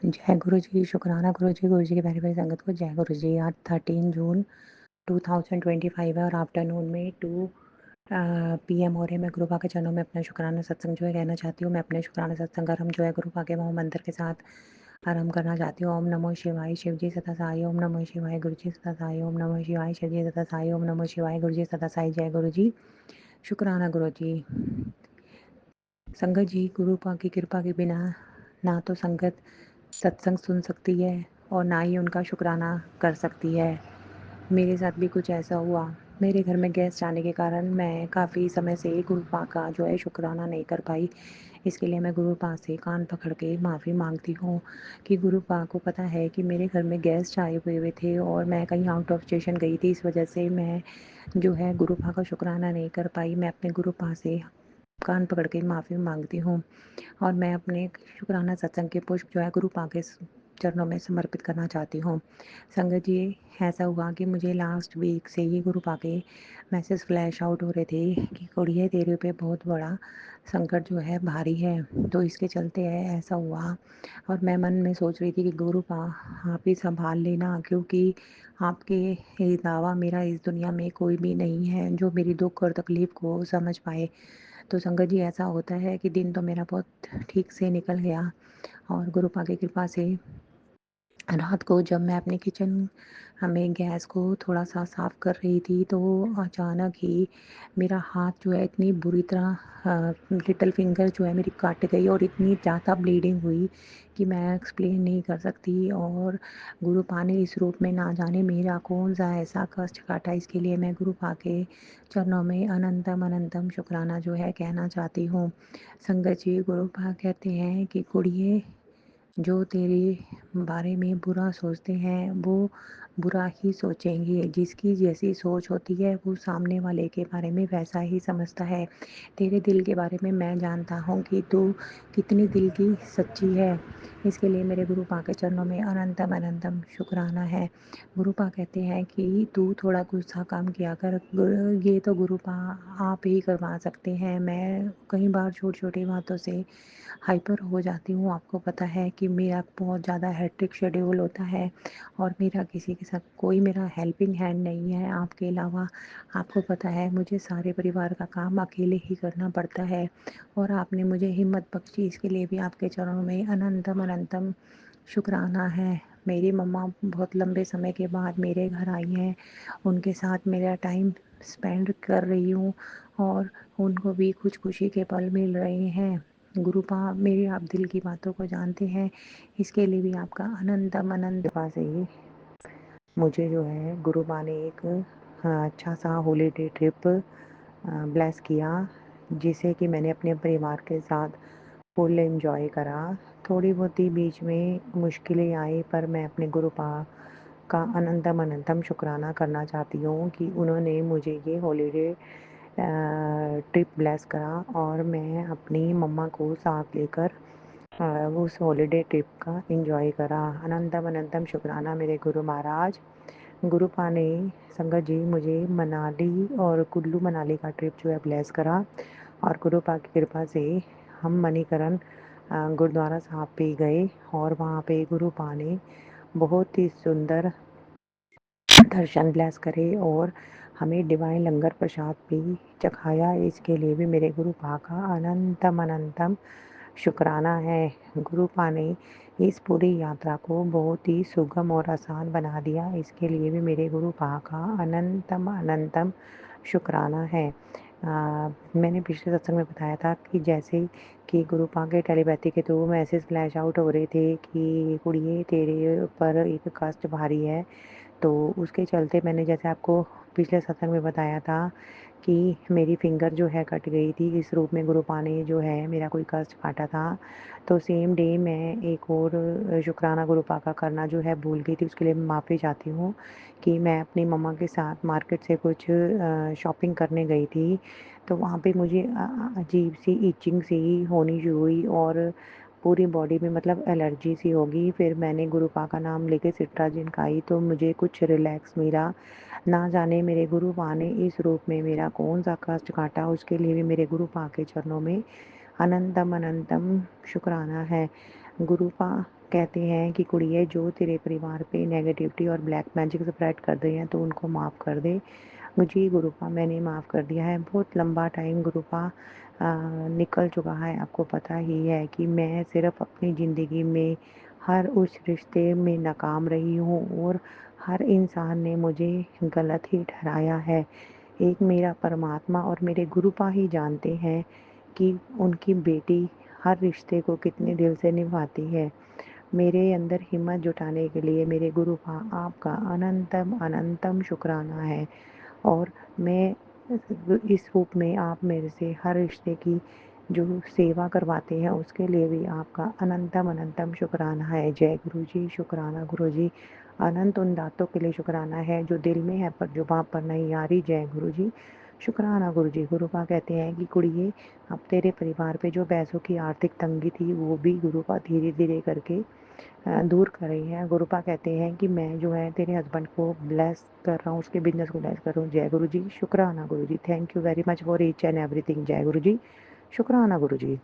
जय गुरु जी, शुकराना गुरु जी की प्यारी-प्यारी संगत को जय गुरु जी। आज 13 जून 2025 है और आफ्टरनून में 2 पीएम हो रहे हैं। मैं गुरु पा के चरणों में अपना शुकराना सत्संग जो है कहना चाहती हूँ। मैं अपने शुकराना सत्संग आरंभ जो है गुरु पा के महा मंत्र के साथ आरंभ करना चाहती हूँ। ओम नमो शिवाय शिव जी सदा साई, ओम नमो शिवाय गुरु जी सदा साई, ओम नमो शिवाय शिव जी सदा साई, ओम नमो शिवाय गुरु जी सदा साई। जय गुरु जी, शुकराना गुरु जी। संगत जी, गुरु पा की कृपा के बिना ना तो संगत सत्संग सुन सकती है और ना ही उनका शुकराना कर सकती है। मेरे साथ भी कुछ ऐसा हुआ। मेरे घर में गेस्ट आने के कारण मैं काफ़ी समय से गुरु पा का जो है शुकराना नहीं कर पाई। इसके लिए मैं गुरु पा से कान पकड़ के माफ़ी माँगती हूँ कि गुरु पा को पता है कि मेरे घर में गेस्ट आए हुए थे और मैं कहीं आउट ऑफ स्टेशन गई थी। इस वजह से मैं जो है गुरु पा का शुकराना नहीं कर पाई। मैं अपने गुरु पा से कान पकड़ के माफ़ी माँगती हूँ और मैं अपने शुकराना सत्संग के पुष्प जो है गुरु पा के चरणों में समर्पित करना चाहती हूँ। संगत जी, ऐसा हुआ कि मुझे लास्ट वीक से ही गुरु पा के मैसेज फ्लैश आउट हो रहे थे कि कुड़िए तेरे पे बहुत बड़ा संकट जो है भारी है। तो इसके चलते ऐसा हुआ और मैं मन में सोच रही थी कि गुरु पा आप ही संभाल लेना, क्योंकि आपके अलावा मेरा इस दुनिया में कोई भी नहीं है जो मेरी दुख और तकलीफ़ को समझ पाए। तो संगत जी, ऐसा होता है कि दिन तो मेरा बहुत ठीक से निकल गया और गुरु पा की कृपा से रात को जब मैं अपने किचन में गैस को थोड़ा-सा साफ़ कर रही थी, तो अचानक ही मेरा हाथ जो है इतनी बुरी तरह लिटिल फिंगर जो है मेरी कट गई और इतनी ज़्यादा ब्लीडिंग हुई कि मैं एक्सप्लेन नहीं कर सकती। और गुरु पा ने इस रूप में ना जाने मेरा कौन-सा ऐसा कष्ट काटा। इसके लिए मैं गुरु पा के चरणों में अनंतम अनंतम शुकराना जो है कहना चाहती हूँ। संगत जी, गुरु पा कहते हैं कि कुड़िए, जो तेरे बारे में बुरा सोचते हैं वो बुरा ही सोचेंगे। जिसकी जैसी सोच होती है वो सामने वाले के बारे में वैसा ही समझता है। तेरे दिल के बारे में मैं जानता हूँ कि तू कितनी दिल की सच्ची है। इसके लिए मेरे गुरु पा के चरणों में अनंतम अनंतम शुक्राना है। गुरु पा कहते हैं कि तू थोड़ा गुस्सा कम किया कर। ये तो गुरु पा आप ही करवा सकते हैं। मैं कई बार छोटी-छोटी बातों से हाइपर हो जाती हूँ। आपको पता है कि मेरा बहुत ज़्यादा हेक्टिक शेड्यूल होता है और मेरा किसी के साथ कोई मेरा हेल्पिंग हैंड नहीं है आपके अलावा। आपको पता है मुझे सारे परिवार का काम अकेले ही करना पड़ता है और आपने मुझे हिम्मत बख्शी, इसके लिए भी आपके चरणों में अनंतम अनंतम शुक्राना है। मेरी मम्मा बहुत लंबे समय के बाद मेरे घर आई हैं। उनके साथ मेरा टाइम स्पेंड कर रही हूँ और उनको भी कुछ खुशी के पल मिल रहे हैं। गुरु पा, मेरी आप दिल की बातों को जानते हैं, इसके लिए भी आपका अनंतम अनंत कृपा से ही मुझे जो है गुरु पा ने एक अच्छा सा हॉलिडे ट्रिप ब्लेस किया, जिसे कि मैंने अपने परिवार के साथ फुल एंजॉय करा। थोड़ी बहुत ही बीच में मुश्किलें आई, पर मैं अपने गुरु पा का अनंतम अनंतम शुक्राना करना चाहती हूँ कि उन्होंने मुझे ये हॉलिडे ट्रिप ब्लेस करा और मैं अपनी मम्मा को साथ लेकर उस हॉलिडे ट्रिप का एंजॉय करा। अनंतम अनंतम शुक्राना मेरे गुरु महाराज। गुरु पा ने संगत जी मुझे मनाली और कुल्लू मनाली का ट्रिप जो है ब्लेस करा और गुरु पा की कृपा से हम मणिकरण गुरुद्वारा साहब पे गए और वहाँ पे गुरु पा ने बहुत ही सुंदर दर्शन ब्लेस करे और हमें डिवाइन लंगर प्रसाद भी चखाया। इसके लिए भी मेरे गुरु पा का अनंतम अनंतम शुक्राना है। गुरु पा ने इस पूरी यात्रा को बहुत ही सुगम और आसान बना दिया। इसके लिए भी मेरे गुरु पा का अनंतम अनंतम शुक्राना है। मैंने पिछले सत्संग में बताया था कि जैसे कि गुरु पा के टेलीपैथी के थ्रू मैसेज फ्लैश आउट हो रहे थे कि कुड़िए तेरे ऊपर एक कष्ट भारी है। तो उसके चलते मैंने जैसे आपको पिछले सत्संग में बताया था कि मेरी फिंगर जो है कट गई थी, इस रूप में गुरु पा ने जो है मेरा कोई कष्ट काटा था। तो सेम डे मैं एक और शुक्राना गुरु पा का करना जो है भूल गई थी। उसके लिए मैं माफ़ी चाहती हूँ कि मैं अपनी मम्मा के साथ मार्केट से कुछ शॉपिंग करने गई थी। तो वहाँ पे मुझे अजीब सी इचिंग सी होनी शुरू हुई और पूरी बॉडी में मतलब एलर्जी सी होगी। फिर मैंने गुरु पा का नाम लेके सिट्राजिन खाई तो मुझे कुछ रिलैक्स मिला। ना जाने मेरे गुरु पा ने इस रूप में मेरा कौन-सा कष्ट काटा, उसके लिए भी मेरे गुरु पा के चरणों में अनंतम अनंतम शुक्राना है। गुरु पा कहते हैं कि कुड़िए जो तेरे परिवार पे नेगेटिविटी और ब्लैक मैजिक स्प्रेड कर रहे हैं तो उनको माफ़ कर दे। जी गुरुपा मैंने माफ़ कर दिया है। बहुत लंबा टाइम गुरुपा निकल चुका है। आपको पता ही है कि मैं सिर्फ़ अपनी ज़िंदगी में हर उस रिश्ते में नाकाम रही हूँ और हर इंसान ने मुझे गलत ही ठहराया है। एक मेरा परमात्मा और मेरे गुरुपा ही जानते हैं कि उनकी बेटी हर रिश्ते को कितने दिल से निभाती है। मेरे अंदर हिम्मत जुटाने के लिए मेरे गुरुपा आपका अनंतम अनंतम शुक्राना है। और मैं इस रूप में आप मेरे से हर रिश्ते की जो सेवा करवाते हैं उसके लिए भी आपका अनंतम अनंतम शुक्राना है। जय गुरु जी, शुक्राना गुरु जी। अनंत उन दातों के लिए शुक्राना है जो दिल में है पर ज़ुबान पर नहीं आ रही। जय गुरु जी, शुक्राना गुरु जी। गुरुपा कहते हैं कि कुड़िए अब तेरे परिवार पे जो पैसों की आर्थिक तंगी थी वो भी गुरुपा धीरे-धीरे करके दूर कर रही हैं। गुरुपा कहते हैं कि मैं जो है तेरे हस्बैंड को ब्लेस कर रहा हूँ, उसके बिज़नेस को ब्लेस कर रहा हूँ। जय गुरु जी, शुक्राना guru ji. Thank you very much for each and everything. जय गुरु जी, शुक्राना गुरु जी।